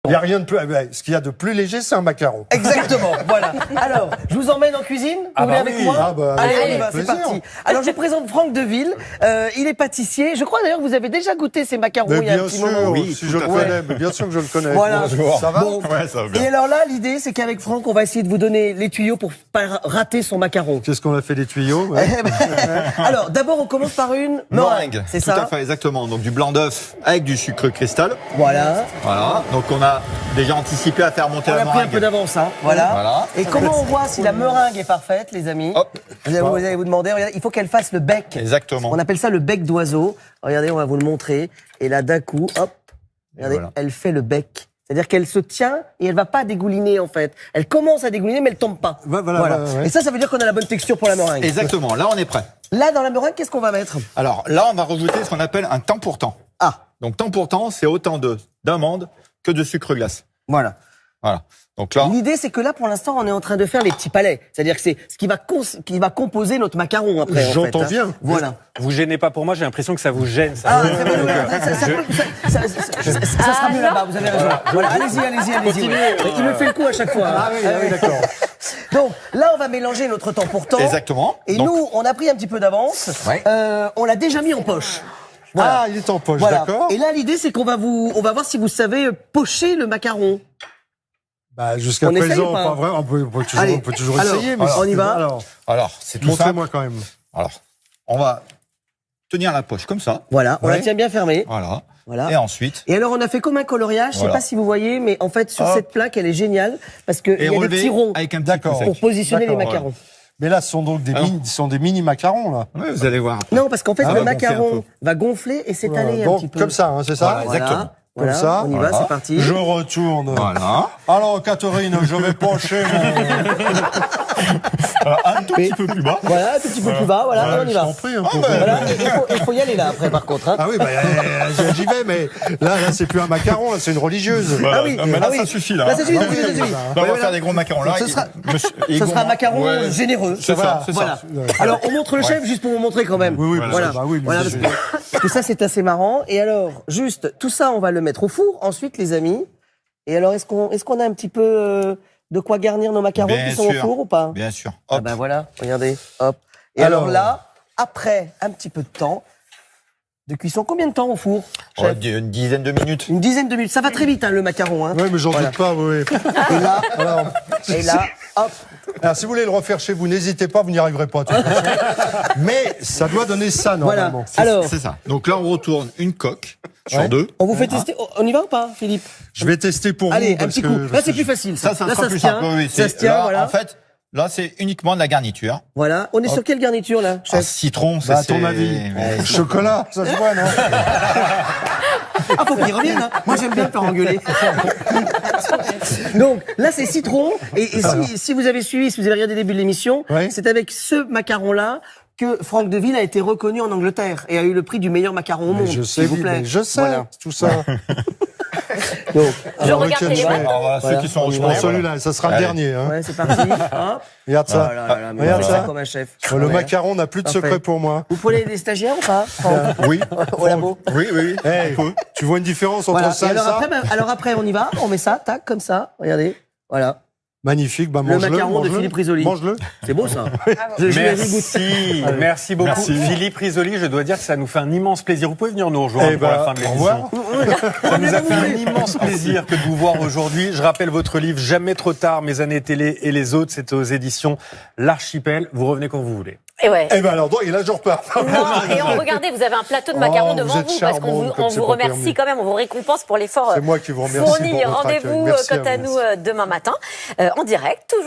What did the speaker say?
Il n'y a rien de plus. Ce qu'il y a de plus léger, c'est un macaron. Exactement, voilà. Alors, je vous emmène en cuisine. Vous voulez avec moi? Allez, on y va, c'est parti. Alors, je vous présente Franck Deville. Il est pâtissier. Je crois d'ailleurs que vous avez déjà goûté ces macarons il y a un petit moment. Oui, si je le connais, mais bien sûr que je le connais. Voilà. Bonjour. Ça va? Bon. Ouais, ça va bien. Et alors là, l'idée, c'est qu'avec Franck, on va essayer de vous donner les tuyaux pour pas rater son macaron. Qu'est-ce qu'on a fait des tuyaux? Alors, d'abord, on commence par une meringue. C'est ça? Tout à fait, exactement. Donc du blanc d'œuf avec du sucre cristal. Voilà. Voilà. Donc on a déjà anticipé à faire monter On la a pris un meringue. peu d'avance, hein. Voilà. Voilà. Et comment on voit si la meringue est parfaite, les amis? Hop. Vous allez vous demander, regardez, il faut qu'elle fasse le bec. Exactement. On appelle ça le bec d'oiseau. Regardez, on va vous le montrer. Et là, d'un coup, hop, regardez, voilà. elle fait le bec. C'est-à-dire qu'elle se tient et elle va pas dégouliner, en fait. Elle commence à dégouliner, mais elle tombe pas. Voilà. Et ça veut dire qu'on a la bonne texture pour la meringue. Exactement. Là, on est prêt. Là, dans la meringue, qu'est-ce qu'on va mettre? Alors là, on va rajouter ce qu'on appelle un temps pour temps. Ah, Donc temps pour temps, c'est autant d'amandes que de sucre glace. voilà. Voilà. Donc là, L'idée, c'est que là, pour l'instant, on est en train de faire les petits palais. C'est-à-dire que c'est ce qui va composer notre macaron après. J'entends en fait, bien. Voilà. Vous gênez pas pour moi, j'ai l'impression que ça vous gêne. Ça. Ah, très bien. Ça sera mieux là-bas, vous avez raison. Voilà, allez-y. Ouais. Il me fait le coup à chaque fois. Ah oui, d'accord. Donc, là, on va mélanger notre temps pour temps. exactement. Et Donc, nous, on a pris un petit peu d'avance. Ouais. On l'a déjà mis en poche. Voilà. Ah, il est en poche, Voilà. d'accord. Et là, l'idée, c'est qu'on va voir si vous savez pocher le macaron. Jusqu'à On essaye présent, ou pas pas vrai. On peut toujours alors, essayer. Mais on y va. alors c'est tout simple. Montrez-moi quand même. Alors, on va tenir la poche comme ça. Voilà, on la Ouais. tient bien fermée. Voilà. Voilà. Et ensuite, Et alors, on a fait comme un coloriage. Je sais Voilà. pas si vous voyez, mais en fait, sur Hop. cette plaque, elle est géniale parce qu'il y a des relever petits ronds avec un petit D'accord. coup pour sec. positionner les D'accord, macarons. Mais là, ce sont donc des mini macarons, là. Ouais, vous allez voir. Non, parce qu'en fait, Ah, le va gonfler un macaron peu. va gonfler et s'étaler un Donc, petit peu. comme ça, hein, c'est ça? Voilà, exactement. Voilà, Comme ça. on y va, Voilà. c'est parti. Je retourne. Voilà. Alors, Catherine, je vais pencher Alors, un tout petit peu plus bas. Voilà, un petit peu plus bas, voilà, et on y Je va. t'en prie, un peu. Voilà, et il faut y aller là après, par contre. Hein. Ah oui, j'y vais, mais là, c'est plus un macaron, là, c'est une religieuse. Voilà. Ah oui, Mais là, ah oui. ça suffit, là. Là, ça suffit, Ah ça suffit, oui, ça suffit. là, on va Voilà. faire des gros macarons là. Ce sera- Et Ça sera un macaron Ouais. généreux. C'est ça, c'est Voilà. ça. Alors, on montre le chef juste pour vous montrer quand même. Oui, voilà. bah oui, mais Voilà, c'est- parce que ça, c'est assez marrant. Et alors, juste, tout ça, on va le mettre au four. Ensuite, les amis. Et alors, est-ce qu'on a un petit peu de quoi garnir nos macarons Bien qui sont au sûr. four ou pas? Bien sûr. Ah Hop. ben voilà, regardez, hop. Et alors là, après un petit peu de temps de cuisson, combien de temps au four, chef? Une dizaine de minutes. Une dizaine de minutes. Ça va très vite, hein, le macaron. Hein. Oui, mais j'en Voilà. doute pas, oui. Et là, hop. Alors, si vous voulez le refaire chez vous, n'hésitez pas, vous n'y arriverez pas. de toute façon. Mais ça doit donner ça, Voilà. normalement. Alors, C'est ça. Donc là, on retourne une coque sur Ouais. deux. on vous fait tester. On y va ou pas, Philippe? Je vais tester pour Allez, vous. un parce petit que- coup. Là, parce c'est que plus facile. Ça Là, sera ça plus se tient. simple. Oui, Ça se tient, là, voilà. En fait, là, c'est uniquement de la garniture. Voilà. On est sur quelle garniture, là, Un chef? citron, Bah, à ton avis. Chocolat, ça se voit, non? Ah, faut qu'il revienne, hein. Moi, j'aime bien me faire engueuler. Donc, là, c'est citron. Et si vous avez suivi, si vous avez regardé le début de l'émission, Ouais. c'est avec ce macaron-là que Franck Deville a été reconnu en Angleterre et a eu le prix du meilleur macaron au monde. Je sais, s'il vous plaît. mais je sais, Voilà. tout ça. Donc, Je Alors, regarde lequel je Téléphone. fais Alors voilà, Voilà. ceux qui sont au On y choix. va. Bon, celui-là, ça sera le Allez. dernier. Hein. ouais, c'est parti. Hop. Regarde Oh ça. là là là, mais Regarde on fait ça. comme un chef. Le Ouais. macaron n'a plus de Parfait. secret pour moi. Vous prenez des stagiaires ou pas, Franck? Oui. Au labo. Oui, oui. Hey, tu vois une différence entre Voilà. ça Et et alors ça? après, alors après, on y va. On met ça, tac, comme ça. Regardez. Voilà. Magnifique, bah Le mange-le. macaron de mange-le. Philippe Risoli. Mange-le. C'est beau, ça. Je l'ai goûté. Merci beaucoup. Merci. Philippe Risoli, je dois dire que ça nous fait un immense plaisir. Vous pouvez venir nous rejoindre Eh pour la ben, fin de au l'émission. revoir. Ça nous a fait un immense plaisir que de vous voir aujourd'hui. Je rappelle votre livre Jamais trop tard, mes années télé et les autres. C'est aux éditions L'Archipel. Vous revenez quand vous voulez. Et ouais. Eh ben alors, et là, je repars. Non, et regardez, vous avez un plateau de macarons Oh, devant vous êtes vous, parce qu'on charmante, vous, comme on c'est vous pas remercie permis. quand même, on vous récompense pour l'effort C'est moi qui vous remercie fourni. pour votre accueil. Rendez-vous Merci quant à à vous. nous demain matin en direct, toujours.